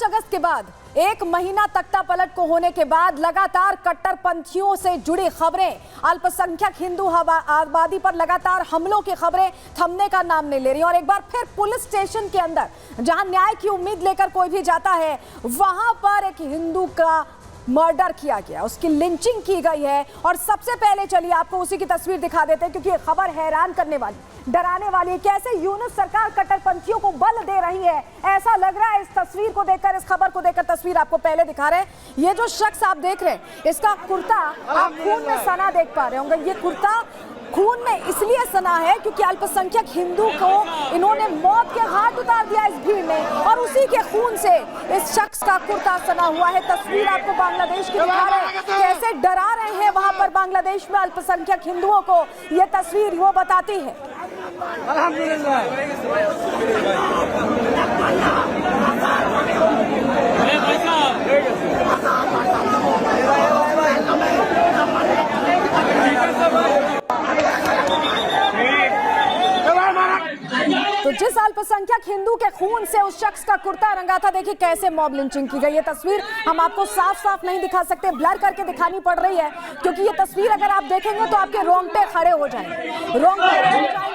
अगस्त के बाद 1 महीना तख्तापलट को होने के बाद लगातार कट्टरपंथियों से जुड़ी खबरें, अल्पसंख्यक हिंदू आबादी पर लगातार हमलों की खबरें थमने का नाम नहीं ले रही। और एक बार फिर पुलिस स्टेशन के अंदर जहां न्याय की उम्मीद लेकर कोई भी जाता है, वहां पर एक हिंदू का मर्डर किया गया, उसकी लिंचिंग की गई है। और सबसे पहले चलिए आपको उसी की तस्वीर दिखा देते हैं, क्योंकि ये खबर हैरान करने वाली, डराने वाली है। कैसे यूनुस सरकार कट्टरपंथियों को बल दे रही है, ऐसा लग रहा है इस तस्वीर को देखकर, इस खबर को देखकर। तस्वीर आपको पहले दिखा रहे हैं, ये जो शख्स आप देख रहे हैं, इसका कुर्ता आप खून में सना देख पा रहे होंगे। ये कुर्ता खून में इसलिए सना है क्योंकि अल्पसंख्यक हिंदू को इन्होंने मौत के घाट उतार दिया इस भीड़ ने, और उसी के खून से इस शख्स का कुर्ता सना हुआ है। तस्वीर आपको बांग्लादेश की दिखा रहे हैं, कैसे डरा रहे हैं वहां पर बांग्लादेश में अल्पसंख्यक हिंदुओं को। ये तस्वीर वो बताती है। तो जिस अल्पसंख्यक हिंदू के खून से उस शख्स का कुर्ता रंगा था, देखिए कैसे मॉब लिंचिंग की गई। ये तस्वीर हम आपको साफ साफ नहीं दिखा सकते, ब्लर करके दिखानी पड़ रही है, क्योंकि ये तस्वीर अगर आप देखेंगे तो आपके रोंगटे खड़े हो जाएंगे,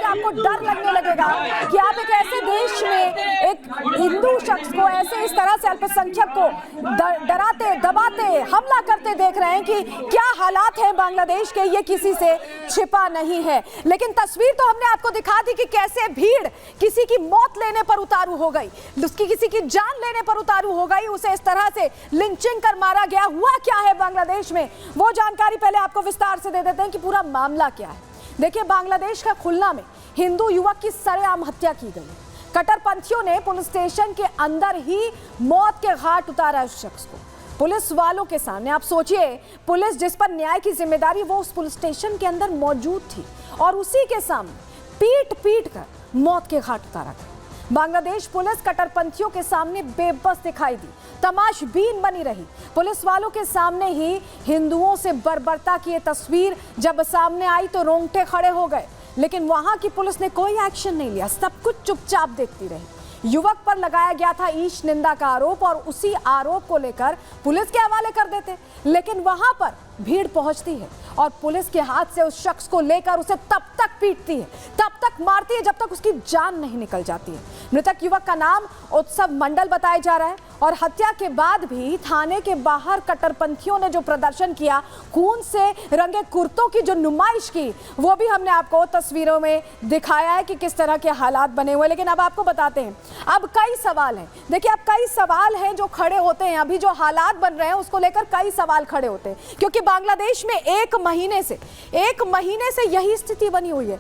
आपको डर लगने लगेगा कि आप एक ऐसे देश में एक हिंदू शख्स को ऐसे इस तरह से अल्पसंख्यक को डराते, दबाते, हमला करते देख रहे हैं कि क्या हालात है बांग्लादेश के, ये किसी से छिपा नहीं है। लेकिन तस्वीर तो हमने आपको दिखा दी कि कैसे भीड़ किसी की मौत लेने पर उतारू हो गई, उसकी किसी की जान लेने पर उतारू हो गई, उसे इस तरह से लिंचिंग कर मारा गया। हुआ क्या है बांग्लादेश में, वो जानकारी पहले आपको विस्तार से दे देते हैं कि पूरा मामला क्या है। देखिए, बांग्लादेश का खुलना में हिंदू युवक की सरेआम हत्या की गई। कट्टरपंथियों ने पुलिस स्टेशन के अंदर ही मौत के घाट उतारा उस शख्स को, पुलिस वालों के सामने। आप सोचिए, पुलिस जिस पर न्याय की जिम्मेदारी, वो उस पुलिस स्टेशन के अंदर मौजूद थी, और उसी के सामने पीट पीट कर मौत के घाट उतारा गया। बांग्लादेश पुलिस कट्टरपंथियों के सामने बेबस दिखाई दी, तमाशबीन बनी रही। पुलिस वालों के सामने ही हिंदुओं से बर्बरता की ये तस्वीर जब सामने आई तो रोंगटे खड़े हो गए, लेकिन वहां की पुलिस ने कोई एक्शन नहीं लिया, सब कुछ चुपचाप देखती रही। युवक पर लगाया गया था ईश निंदा का आरोप, और उसी आरोप को लेकर पुलिस के हवाले कर देते, लेकिन वहां पर भीड़ पहुंचती है और पुलिस के हाथ से उस शख्स को लेकर उसे तब तक पीटती है, तब तक मारती है, जब तक उसकी जान नहीं निकल जाती है। मृतक युवक का नाम उत्सव मंडल बताया जा रहा है, और हत्या के बाद भी थाने के बाहर कट्टरपंथियों ने जो प्रदर्शन किया, खून से रंगे कुर्तों की जो नुमाइश की, वो भी हमने आपको तस्वीरों में दिखाया है कि किस तरह के हालात बने हुए। लेकिन अब आपको बताते हैं, अब कई सवाल हैं। देखिए, अब कई सवाल हैं जो खड़े होते हैं, अभी जो हालात बन रहे हैं उसको लेकर कई सवाल खड़े होते हैं, क्योंकि बांग्लादेश में एक महीने से यही स्थिति बनी हुई है,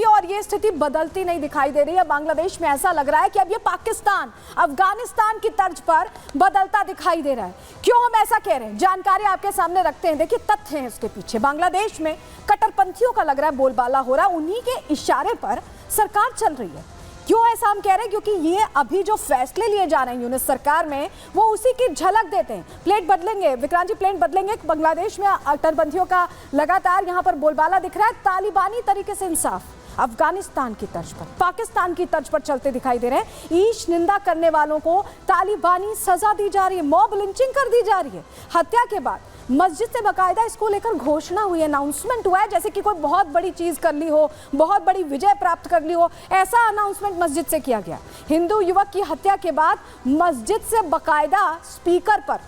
और ये स्थिति बदलती नहीं दिखाई दे रही है। बांग्लादेश में ऐसा लग रहा है कि अब ये पाकिस्तान, अफगानिस्तान की तर्ज पर बदलता दिखाई दे रहा है। क्यों हम ऐसा कह रहे हैं, जानकारी आपके सामने रखते हैं। देखिए, तथ्य हैं उसके पीछे। बांग्लादेश में कट्टरपंथियों का लग रहा है बोलबाला हो रहा है, उन्हीं के इशारे पर सरकार चल रही है। क्यों ऐसा हम कह रहे हैं, क्योंकि ये अभी जो फैसले लिए जा रहे हैं यूनुस सरकार में, वो उसी की झलक देते हैं। प्लेट बदलेंगे विक्रांत जी, प्लेट बदलेंगे। बांग्लादेश में कट्टरपंथियों का लगातार यहाँ पर बोलबाला दिख रहा है, तालिबानी तरीके से इंसाफ अफगानिस्तान की तर्ज पर, पाकिस्तान की तर्ज पर चलते दिखाई दे रहे हैं। ईश निंदा करने वालों को तालिबानी सजा दी जा रही है, मॉब लिंचिंग कर दी जा रही है। हत्या के बाद मस्जिद से बाकायदा इसको लेकर घोषणा हुई, अनाउंसमेंट हुआ है, जैसे कि कोई बहुत बड़ी चीज कर ली हो, बहुत बड़ी विजय प्राप्त कर ली हो, ऐसा अनाउंसमेंट मस्जिद से किया गया। हिंदू युवक की हत्या के बाद मस्जिद से बाकायदा स्पीकर पर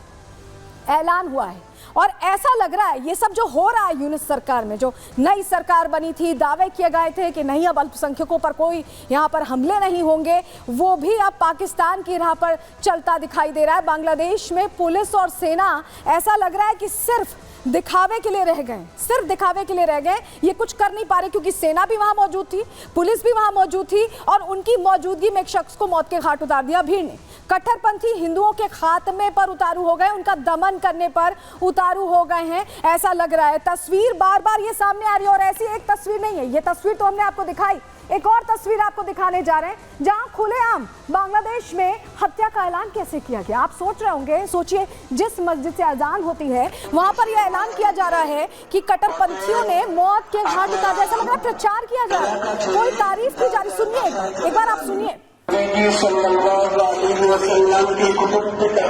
ऐलान हुआ है, और ऐसा लग रहा है ये सब जो हो रहा है यूनुस सरकार में, जो नई सरकार बनी थी, दावे किए गए थे कि नहीं अब अल्पसंख्यकों पर कोई यहाँ पर हमले नहीं होंगे, वो भी अब पाकिस्तान की राह पर चलता दिखाई दे रहा है। बांग्लादेश में पुलिस और सेना ऐसा लग रहा है कि सिर्फ दिखावे के लिए रह गए, सिर्फ दिखावे के लिए रह गए। ये कुछ कर नहीं पा रहे, क्योंकि सेना भी वहां मौजूद थी, पुलिस भी वहां मौजूद थी, और उनकी मौजूदगी में एक शख्स को मौत के घाट उतार दिया भीड़ ने। कट्टरपंथी हिंदुओं के खात्मे पर उतारू हो गए, उनका दमन करने पर उतारू हो गए हैं, ऐसा लग रहा है। तस्वीर बार बार ये सामने आ रही है, और ऐसी एक तस्वीर नहीं है, ये तस्वीर तो हमने आपको दिखाई, एक और तस्वीर आपको दिखाने जा रहे हैं, जहां खुलेआम बांग्लादेश में हत्या का ऐलान कैसे किया गया। आप सोच रहे होंगे, सोचिए, जिस मस्जिद से अजान होती है वहां पर यह ऐलान किया जा रहा है कि कट्टरपंथियों ने मौत के घाट उतार, ऐसा लग रहा है प्रचार किया जा रहा है, कोई तारीफ की जा रही। सुनिए एक बार आप सुनिए। सल्लल्लाहु अलैहि वसल्लम की কুতুবপিতা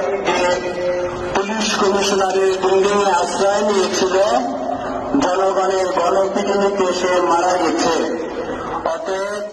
পুলিশ কমিশনারের বিল্ডিং এ আশ্রয় নিয়েছিল জনগণের গণপিটুনিতে সে মারা গেছে। অতএব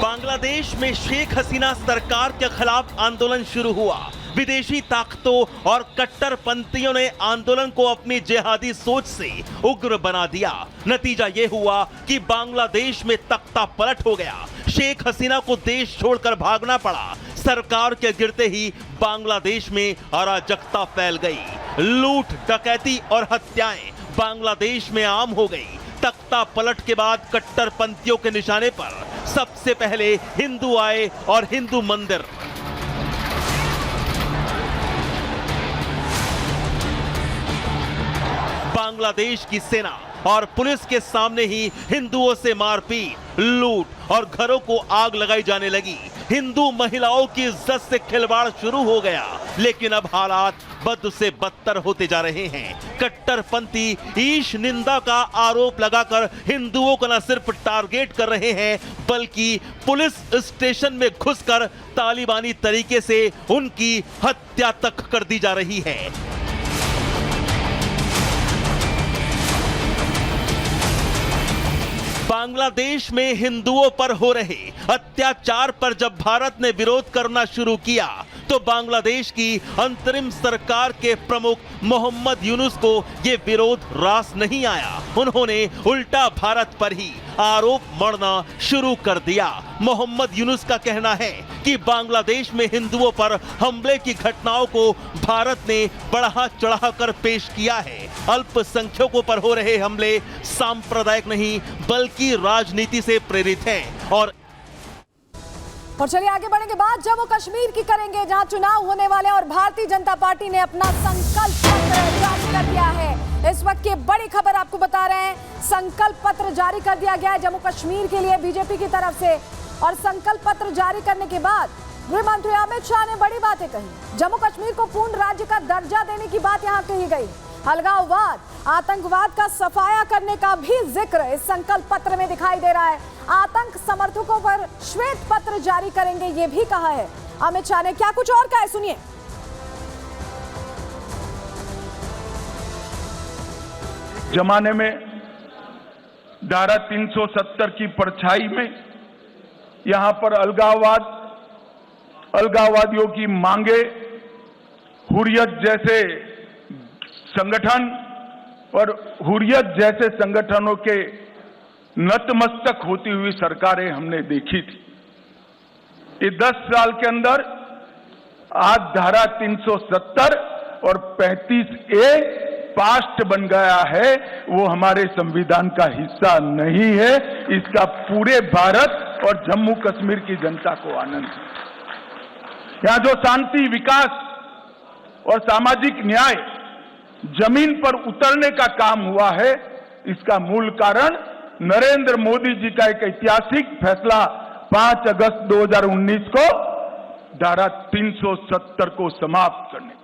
बांग्लादेश में शेख हसीना सरकार के खिलाफ आंदोलन शुरू हुआ। विदेशी ताकतों और कट्टरपंथियों ने आंदोलन को अपनी जिहादी सोच से उग्र बना दिया। नतीजा यह हुआ कि बांग्लादेश में तख्ता पलट हो गया। शेख हसीना को देश छोड़कर भागना पड़ा। सरकार के गिरते ही बांग्लादेश में अराजकता फैल गई। लूट, डकैती और हत्याएं बांग्लादेश में आम हो गई। तख्ता पलट के बाद कट्टरपंथियों के निशाने पर सबसे पहले हिंदू आए और हिंदू मंदिर। बांग्लादेश की सेना और पुलिस के सामने ही हिंदुओं से मारपीट, लूट और घरों को आग लगाई जाने लगी। हिंदू महिलाओं की इज्जत से खिलवाड़ शुरू हो गया। लेकिन अब हालात बद से बदतर होते जा रहे हैं। कट्टरपंथी ईश निंदा का आरोप लगाकर हिंदुओं को न सिर्फ टारगेट कर रहे हैं, बल्कि पुलिस स्टेशन में घुसकर तालिबानी तरीके से उनकी हत्या तक कर दी जा रही है। बांग्लादेश में हिंदुओं पर हो रहे अत्याचार पर जब भारत ने विरोध करना शुरू किया तो बांग्लादेश की अंतरिम सरकार के प्रमुख मोहम्मद यूनुस को यह विरोध रास नहीं आया। उन्होंने उल्टा भारत पर ही आरोप मढ़ना शुरू कर दिया। मोहम्मद यूनुस का कहना है कि बांग्लादेश में हिंदुओं पर हमले की घटनाओं को भारत ने बढ़ा चढ़ाकर पेश किया है। अल्पसंख्यकों पर हो रहे हमले सांप्रदायिक नहीं बल्कि राजनीति से प्रेरित हैं। और चलिए आगे बढ़ेंगे। बात जम्मू कश्मीर की करेंगे, जहां चुनाव होने वाले हैं और भारतीय जनता पार्टी ने अपना संकल्प पत्र जारी कर दिया है। इस वक्त की बड़ी खबर आपको बता रहे हैं, संकल्प पत्र जारी कर दिया गया है जम्मू कश्मीर के लिए बीजेपी की तरफ से। और संकल्प पत्र जारी करने के बाद गृह मंत्री अमित शाह ने बड़ी बातें कही। जम्मू कश्मीर को पूर्ण राज्य का दर्जा देने की बात यहां कही गई। अलगाववाद, आतंकवाद का सफाया करने का भी जिक्र इस संकल्प पत्र में दिखाई दे रहा है। आतंक समर्थकों पर श्वेत पत्र जारी करेंगे, ये भी कहा है अमित शाह ने। क्या कुछ और कहा है, सुनिए। जमाने में धारा 370 की परछाई में यहां पर अलगाववादियों की मांगे, हुर्रियत जैसे संगठन और हुर्रियत जैसे संगठनों के नतमस्तक होती हुई सरकारें हमने देखी थी। ये 10 साल के अंदर आज धारा 370 और 35A पास्ट बन गया है। वो हमारे संविधान का हिस्सा नहीं है। इसका पूरे भारत और जम्मू कश्मीर की जनता को आनंद है। यहां जो शांति, विकास और सामाजिक न्याय जमीन पर उतरने का काम हुआ है, इसका मूल कारण नरेंद्र मोदी जी का एक ऐतिहासिक फैसला 5 अगस्त 2019 को धारा 370 को समाप्त करने का।